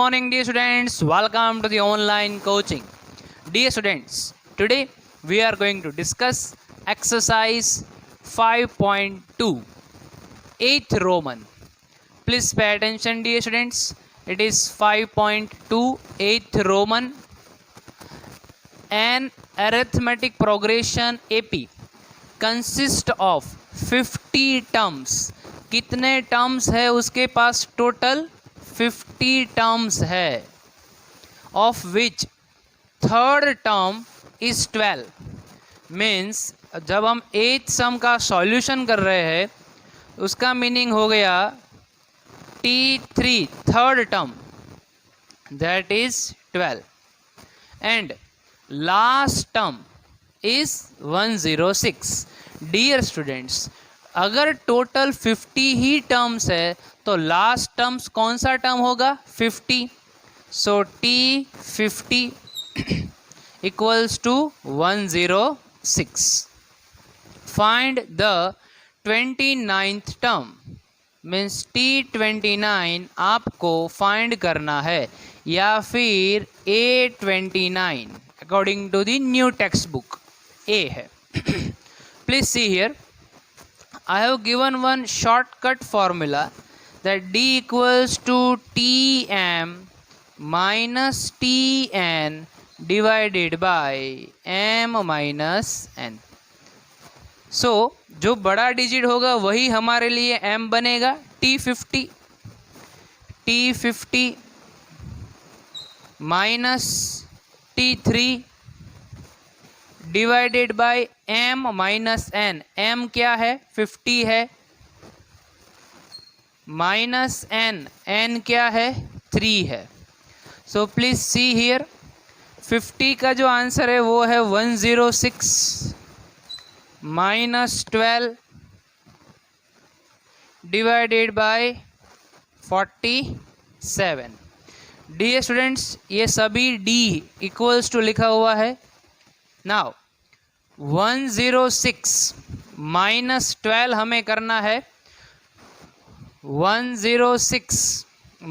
morning, dear students. Welcome to the online coaching. Dear students, today we are going to discuss exercise 5.2, 8th Roman. Please pay attention, dear students. It is 5.2, 8th Roman. An arithmetic progression AP consists of 50 terms. कितने terms है उसके पास? Total 50 terms है, of which third term is 12. Means जब हम 8th सम का solution कर रहे हैं उसका मीनिंग हो गया T3 third term, that is 12, and last term is 106. Dear students, अगर टोटल 50 ही टर्म्स है तो लास्ट टर्म्स कौन सा टर्म होगा? 50. So T50 equals to 106. Find the 29th term. Means T29 आपको फाइंड करना है, या फिर A29 according to the new textbook A है. Please see here, I have given one shortcut formula that D equals to Tm minus Tn divided by m minus n. So जो बड़ा digit होगा वही हमारे लिए m बनेगा. T50 minus T3 divided by m minus n. m क्या है? 50 है, माइनस n क्या है? 3 है. सो प्लीज सी हियर, 50 का जो आंसर है वो है 106 minus 12 divided by 47. Dear students, ये सभी d इक्वल्स टू लिखा हुआ है. नाउ 106 माइनस 12 हमें करना है. 106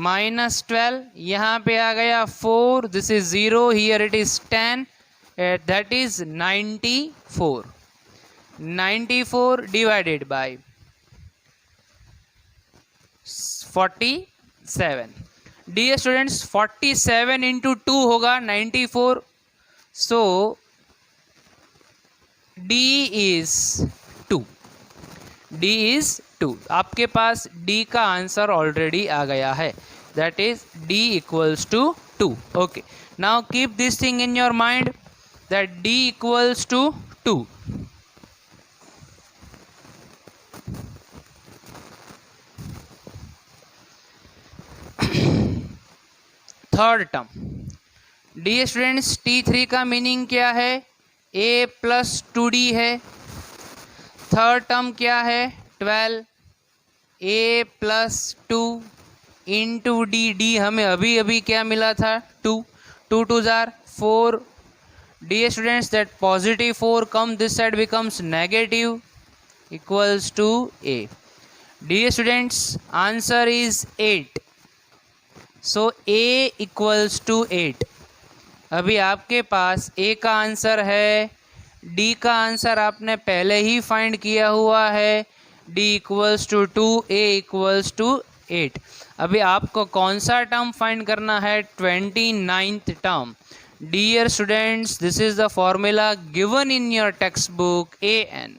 माइनस 12, यहाँ पे आ गया 4, this is 0, here it is 10, that is 94. 94 divided by 47. Dear students, 47 into 2 होगा 94. सो D is 2. D is 2. आपके पास D का आंसर ऑलरेडी आ गया है, that is D equals to 2. Okay, now keep this thing in your mind that D equals to 2. Third term. D students, T3 का meaning क्या है? A plus 2D है. Third term क्या है? 12. A plus 2 into D हमें अभी अभी क्या मिला था? 2. 2 2 jar 4. Dear students, that positive 4 come this side becomes negative equals to A. Dear students, answer is 8. So A equals to 8. अभी आपके पास A का आंसर है, D का आंसर आपने पहले ही फाइंड किया हुआ है, D equals to 2, A equals to 8. अभी आपको कौन सा टर्म फाइंड करना है? 29th term. Dear students, this is the formula given in your textbook. An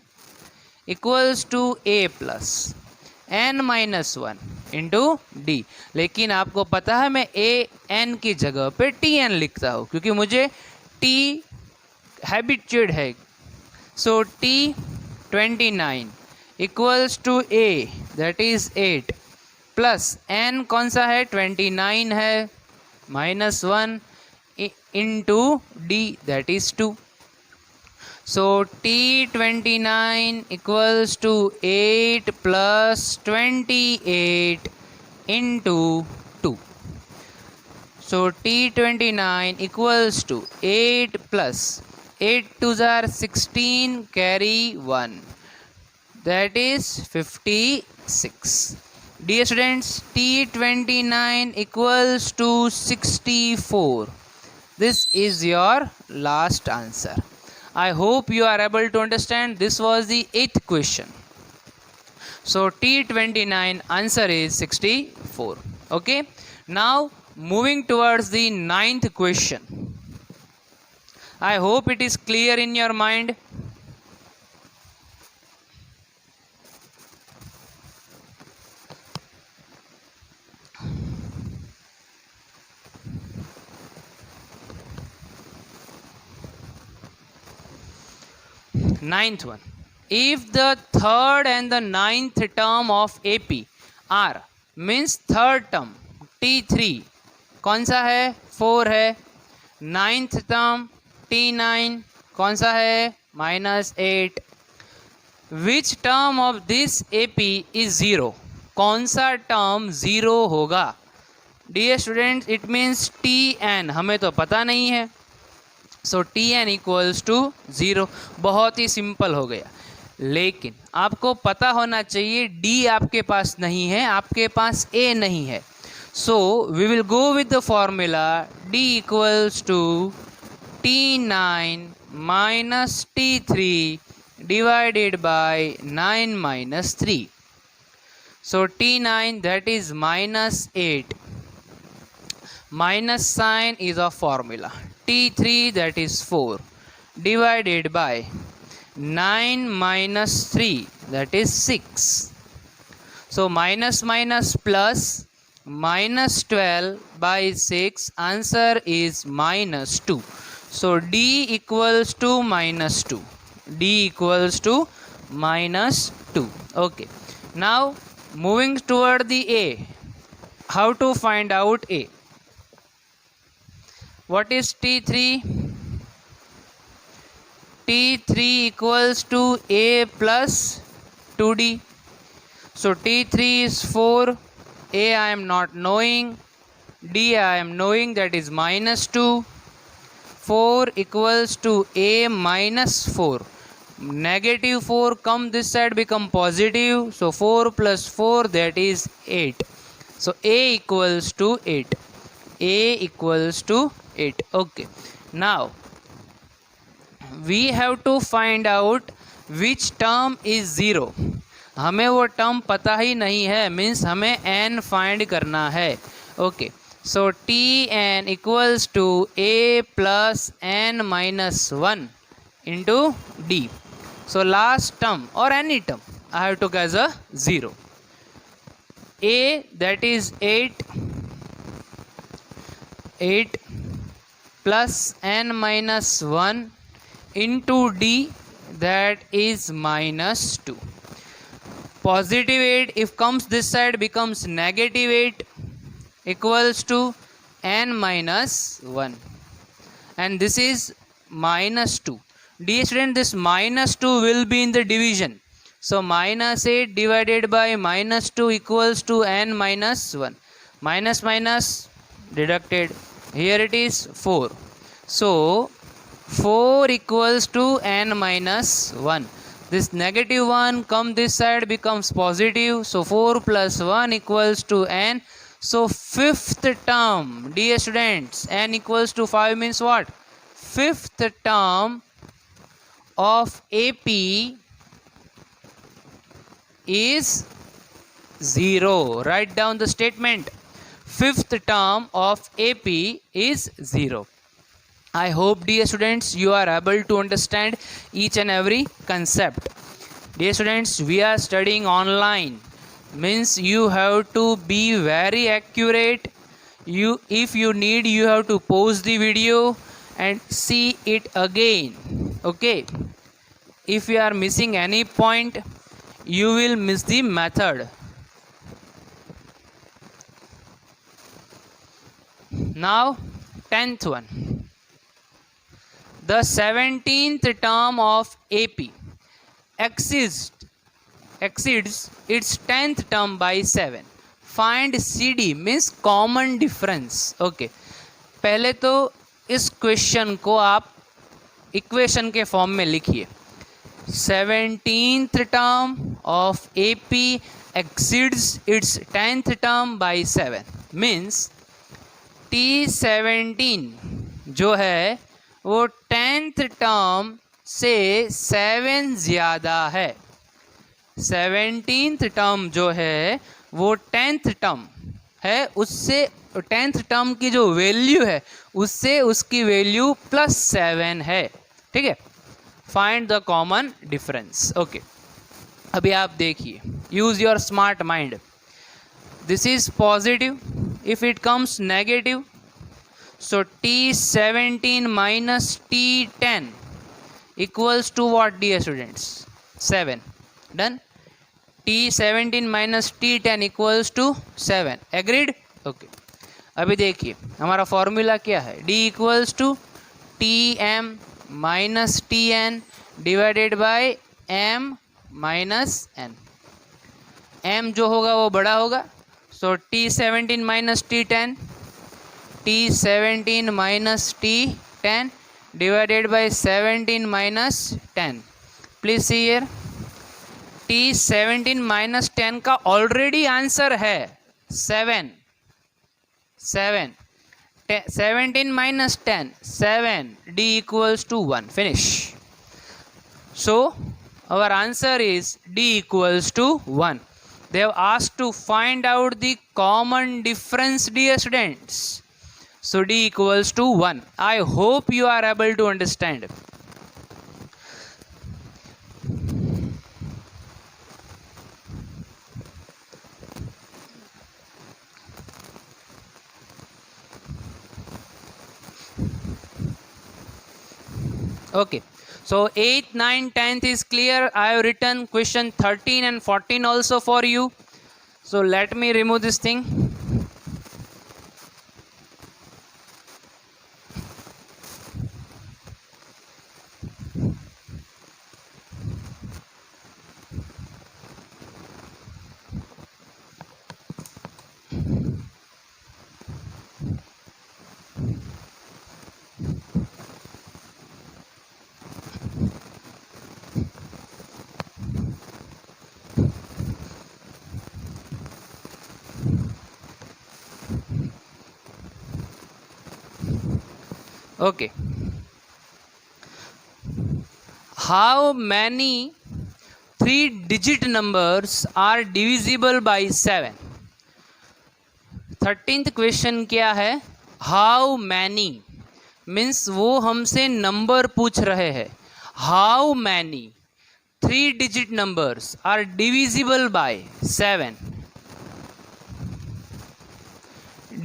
equals to A plus n minus 1 into D. लेकिन आपको पता है मैं An की जगह पे Tn लिखता हूँ क्योंकि मुझे T हैबिचुएड है. So T29 equals to A, that is 8, plus n कौन सा है? 29 है, minus 1 into D, that is 2. So T29 equals to 8 plus 28 into 2. So T29 equals to 8 plus 8 2s are 16, carry 1, that is 56. Dear students, T29 equals to 64. This is your last answer. I hope you are able to understand. This was the 8th question. So T29 answer is 64. Okay. Now moving towards the 9th question. I hope it is clear in your mind. Ninth one. If the third and the ninth term of AP are means third term T3 कौन सा है 4 है, ninth term T9 कौन सा है -8, which term of this AP is 0, कौन सा term 0 होगा? Dear students, it means TN हमें तो पता नहीं है, सो TN इक्वल्स टू 0। बहुत ही सिंपल हो गया, लेकिन आपको पता होना चाहिए D आपके पास नहीं है, आपके पास A नहीं है। So we will go with the formula D equals to T9 minus T3 divided by 9 minus 3. So T9 that is -8. Minus sign is a formula. T3 that is 4 divided by 9 minus 3 that is 6. So minus minus plus, -12 by 6, answer is -2. So D equals to -2. D equals to -2. Okay. Now moving toward the A. How to find out A? What is T3? T3 equals to A plus 2D. So T3 is 4. A I am not knowing. D I am knowing, that is -2. 4 equals to A minus 4. Negative 4 come this side, become positive. So 4 plus 4 that is 8. So A equals to 8. A equals to 8. Okay. Now we have to find out which term is 0. हमें वो term पता ही नहीं है, means हमें n find करना है. Okay. So Tn equals to A plus n minus 1 into D. So last term or any term I have to guess a 0. A that is 8 plus n minus 1 into D that is -2. Positive 8 if comes this side becomes -8 equals to n minus 1, and this is -2. Dear student, this -2 will be in the division. So -8 divided by -2 equals to n minus 1. Minus minus deducted. Here it is 4. So 4 equals to n minus 1. This -1 come this side becomes positive. So 4 plus 1 equals to n. So fifth term, dear students, n equals to 5 means what? Fifth term of AP is 0. Write down the statement. Fifth term of AP is 0. I hope, dear students, you are able to understand each and every concept. Dear students, we are studying online, means you have to be very accurate. If you need, you have to pause the video and see it again. Okay. If you are missing any point, you will miss the method. Now 10th one. The 17th term of AP exceeds its 10th term by 7. Find CD means common difference. Okay. पहले तो इस question को आप equation के form में लिखिए. 17th term of AP exceeds its 10th term by 7 means T17 जो है वो 10th टर्म से 7 ज़्यादा है। 17th टर्म जो है वो 10th टर्म है, उससे 10th टर्म की जो वैल्यू है उससे उसकी वैल्यू +7 है। ठीक है, find the common difference. Okay, अभी आप देखिए, use your smart mind. This is positive, if it comes negative so T17 minus T10 equals to what, dear students? 7. Done. T17 minus T10 equals to 7. Agreed? Okay. अभी देखिए हमारा formula क्या है, D equals to Tm minus Tn divided by m minus n. m जो होगा वो बड़ा होगा, so T17 minus T10 T17 minus T10 divided by 17 minus 10. Please see here, T17 minus 10 का ऑलरेडी आंसर है 7. 17 minus 10, 7. D equals to 1. Finish. So our answer is D equals to 1. They have asked to find out the common difference, dear students. So D equals to 1. I hope you are able to understand. Okay, so 8th, 9th, 10th is clear. I have written question 13 and 14 also for you. So let me remove this thing. Okay, how many 3-digit numbers are divisible by 7? 13th question क्या है, how many means वो हमसे number पूछ रहे हैं, how many 3-digit numbers are divisible by 7?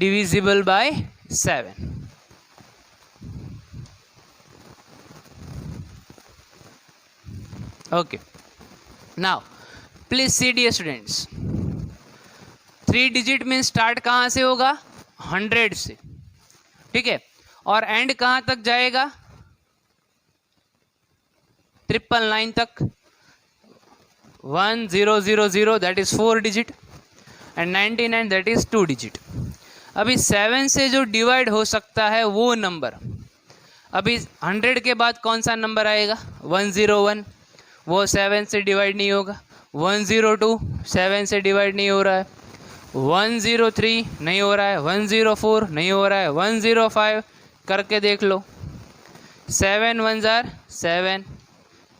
Divisible by 7. Okay, now please see dear students, 3-digit में start कहाँ से होगा, 100 से. ठीक है, और एंड कहाँ तक जाएगा, 999 तक. 1000 that is 4 digit and 99 that is 2 digit. अभी 7 से जो डिवाइड हो सकता है वो नंबर, अभी 100 के बाद कौन सा नंबर आएगा, 101, वो 7 से डिवाइड नहीं होगा. 102 7 से डिवाइड नहीं हो रहा है. 103 नहीं हो रहा है. 104 नहीं हो रहा है. 105 करके देख लो. 7 1 जार 7,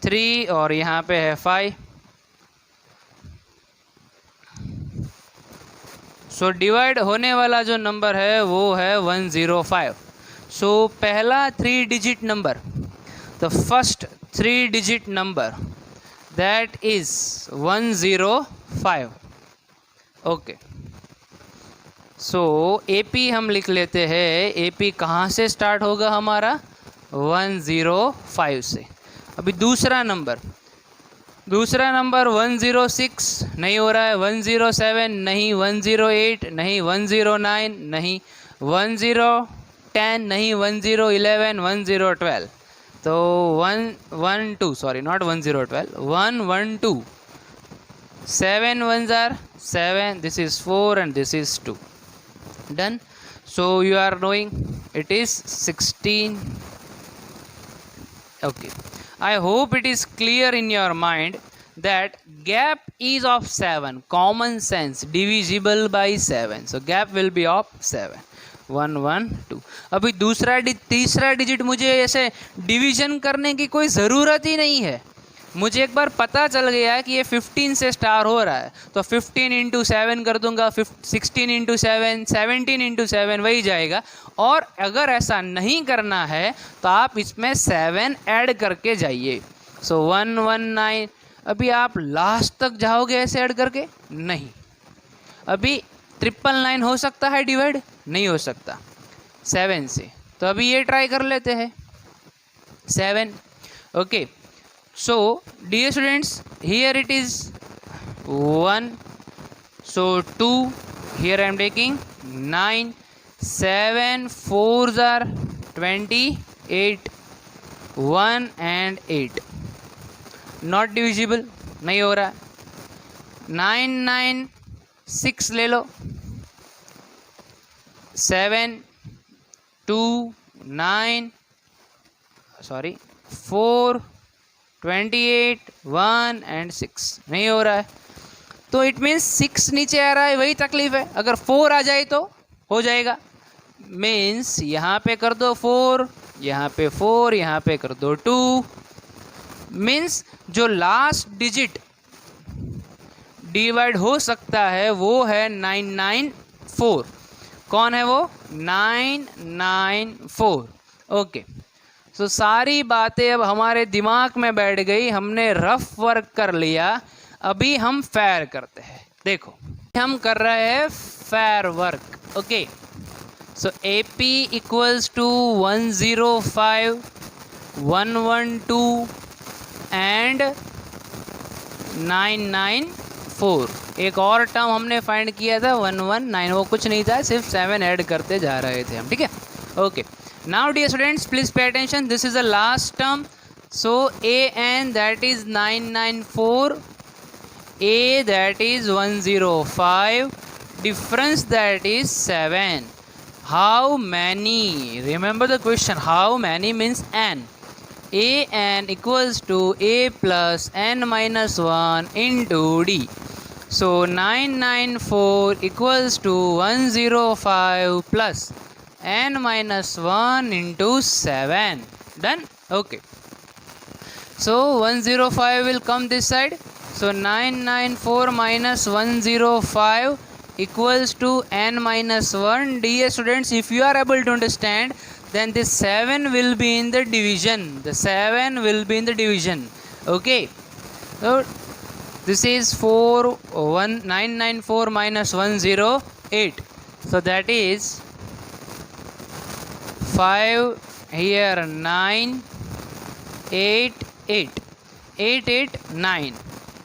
3 और यहाँ पे है 5. सो डिवाइड होने वाला जो नंबर है वो है 105. सो पहला 3-digit number, the first 3-digit number that is 105. Okay, so AP हम लिख लेते हैं. AP कहाँ से स्टार्ट होगा हमारा, 105 से. अभी दूसरा नंबर 106 नहीं हो रहा है. 107 नहीं. 108 नहीं. 109 नहीं. 1010 नहीं. 1011 1012. तो 112 sorry not 1012, 112. 7 1 jar 7, this is 4 and this is 2. Done. So you are knowing it is 16. Okay, I hope it is clear in your mind that gap is of 7, common sense, divisible by 7, so gap will be of 7, 1 1 2. अभी तीसरा digit मुझे ऐसे division करने की कोई ज़रूरत ही नहीं है, मुझे एक बार पता चल गया कि ये 15 से स्टार हो रहा है, तो 15 इंटू 7 कर दूंगा, 16 इंटू 7, 17 इंटू 7 वही जाएगा. और अगर ऐसा नहीं करना है तो आप इसमें 7 ऐड करके जाइए. सो 119. अभी आप लास्ट तक जाओगे ऐसे ऐड करके? नहीं. अभी 999 हो सकता है डिवाइड? नहीं हो सकता 7 से. तो अभी ये ट्राई कर लेते हैं 7. Okay. So dear students, here it is 1, so 2, here I am taking 9, 7 4s are 28, 1 and 8 not divisible, नहीं हो रहा. 9 9 6 ले लो, 7 2 9 सॉरी 4 28 1 एंड 6 नहीं हो रहा है. तो इट मीन्स 6 नीचे आ रहा है, वही तकलीफ है. अगर 4 आ जाए तो हो जाएगा. मीन्स यहाँ पे कर दो 4, यहाँ पे 4, यहाँ पे कर दो 2. मीन्स जो लास्ट डिजिट डिवाइड हो सकता है वो है 994. कौन है वो? 994. ओके. तो सारी बातें अब हमारे दिमाग में बैठ गई, हमने रफ वर्क कर लिया. अभी हम फेयर करते हैं. देखो हम कर रहे हैं fair work. Okay. So AP equals to 105, 112 and 994. एक और टर्म हमने फाइंड किया था 119, वो कुछ नहीं था, सिर्फ 7 ऐड करते जा रहे थे हम. ठीक है. Okay. Now dear students, please pay attention. This is the last term. So AN, that is 994, A that is 105, difference that is 7. How many? Remember the question. How many means n. AN equals to A plus n minus 1 into D. So 994 equals to 105 plus n minus 1 into 7. Done. Okay. So 105 will come this side. So 994 minus 105 equals to n minus 1. Dear students, if you are able to understand, then this 7 will be in the division. The 7 will be in the division. Okay. So this is 994 minus 108. So that is 5 here 9 8 8 8 8 9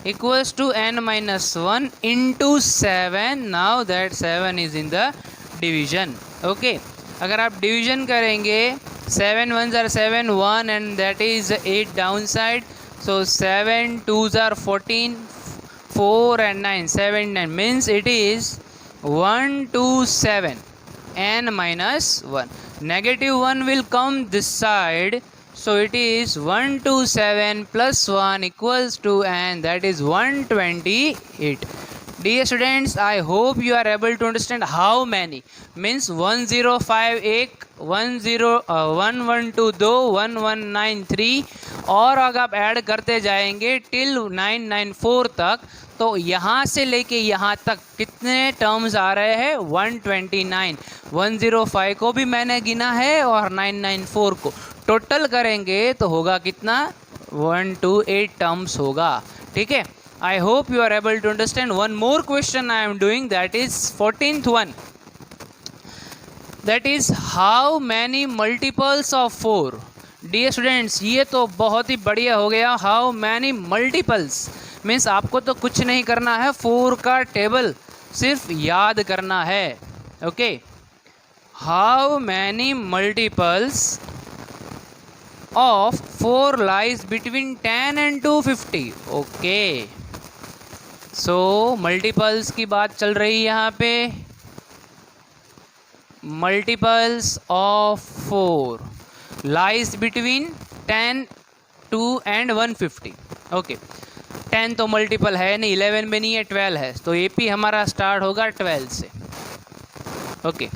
equals to n minus 1 into 7. Now that 7 is in the division. Okay. अगर आप division करेंगे 7 1s are 7, 1 and that is 8 downside. So 7 2s are 14, 4 and 9, 7 9 means it is 127 n minus 1. Negative 1 will come this side, so it is 127 plus 1 equals to n, that is 128. Dear students, I hope you are able to understand how many means 105 एक 112 दो 1193 और अगर आप add करते जाएंगे till 994 तक, तो यहाँ से लेके यहाँ तक कितने टर्म्स आ रहे हैं? 129. 105 को भी मैंने गिना है और 994 को टोटल करेंगे तो होगा कितना? 128 टर्म्स होगा. ठीक है. I hope you are able to understand. One more question I am doing, that is 14th one. That is how many multiples of 4? Dear students, ये तो बहुत ही बढ़िया हो गया. How many multiples मीन्स आपको तो कुछ नहीं करना है, 4 का टेबल सिर्फ याद करना है. Okay. How many multiples of 4 lies between 10 and 250? Okay. So multiples की बात चल रही है यहाँ पे. Multiples of 4 lies between 10 2 and 150. Okay. 10 तो मल्टीपल है नहीं, 11 में नहीं है, 12 है, तो AP हमारा स्टार्ट होगा 12 से। ओके,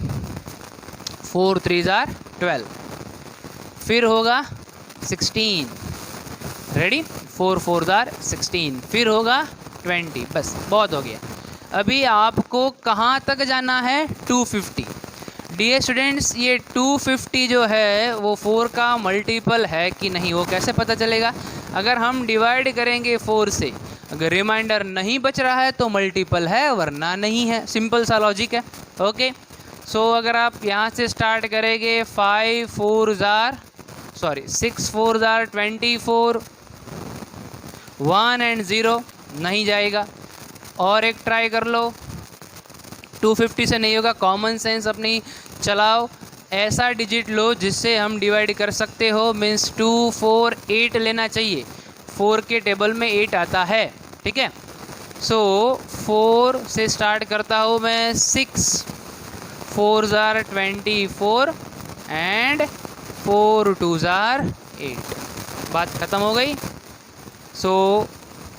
4 3s are 12, फिर होगा 16, रेडी, 4 4s are 16, फिर होगा 20, बस बहुत हो गया। अभी आपको कहाँ तक जाना है, 250। डियर स्टूडेंट्स, ये 250 जो है वो 4 का मल्टीपल है कि नहीं, वो कैसे पता चलेगा? अगर हम डिवाइड करेंगे 4 से, अगर रिमाइंडर नहीं बच रहा है तो मल्टीपल है, वरना नहीं है। सिंपल सा लॉजिक है। ओके, सो अगर आप यहाँ से स्टार्ट करेंगे, 6 4s are 24, 1 and 0 नहीं जाएगा। और एक ट्राई कर लो, 250 से नहीं होगा, कॉमन सेंस अपनी चलाओ, ऐसा डिजिट लो जिससे हम डिवाइड कर सकते हो। मीन्स 2 4 8 लेना चाहिए, 4 के टेबल में 8 आता है, ठीक है। सो 4 से स्टार्ट करता हूँ मैं, 6 4s are 24 and 4 2s are 8, बात ख़त्म हो गई। सो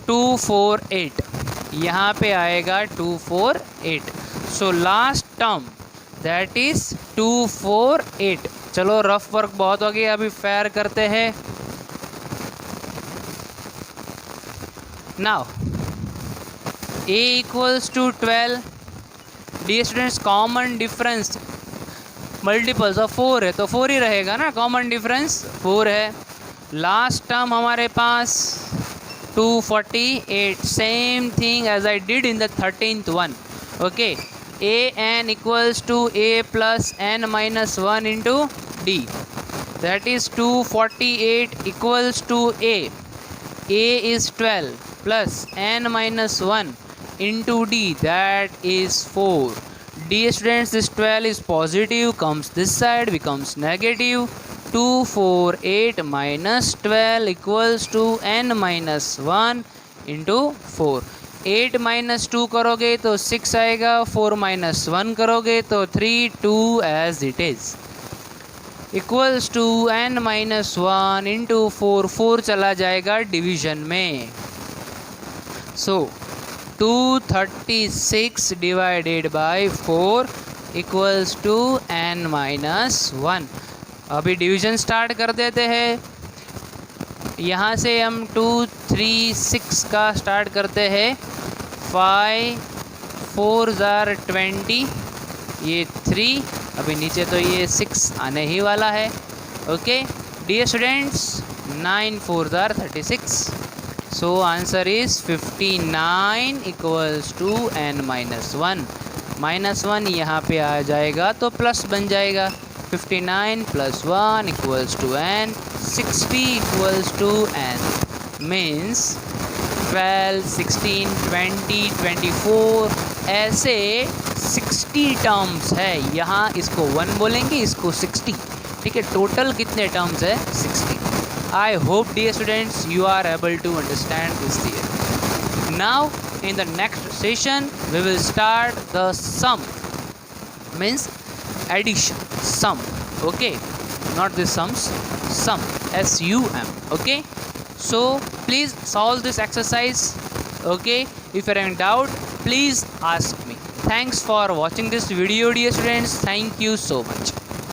2 4 8 यहाँ पे आएगा 2 4 8। So last term that is 2 4 8। चलो रफ वर्क बहुत हो गया, अभी फेयर करते हैं। Now a equals to 12। Dear students, common difference multiples of 4 है तो 4 ही रहेगा ना, कॉमन डिफरेंस 4 है। लास्ट टर्म हमारे पास 248, same thing as I did in the 13th one। Okay, an equals to a plus n minus 1 into d, that is 248 equals to a is 12 plus n minus 1 into d, that is 4. Dear students, this 12 is positive, comes this side, becomes negative. 248 minus 12 equals to n minus 1 into 4. 8 minus 2 करोगे तो 6 आएगा, 4 minus 1 करोगे तो 3, 2 as it is equals to n minus 1 into 4, 4 चला जाएगा division में। सो 236 divided by 4 equals to n minus 1। अभी division start कर देते हैं। यहाँ से हम 2 3 6 का स्टार्ट करते हैं। 5 4s are 20, ये 3, अभी नीचे तो ये 6 आने ही वाला है। Okay dear students, 9 4s are 36, so answer is 59 equals to n minus 1। -1 यहाँ पे आ जाएगा तो प्लस बन जाएगा। 59 plus 1 equals to n, 60 equals to n, means 12 16 20 24 ऐसे 60 टर्म्स है। यहाँ इसको 1 बोलेंगे, इसको 60, ठीक है। टोटल कितने टर्म्स है? 60। I hope dear students you are able to understand this theory. Now in the next session we will start the sum, means addition, sum, okay, not the sums, sum, sum, okay. So please solve this exercise, okay. If you are in doubt, please ask me. Thanks for watching this video, dear students. Thank you so much.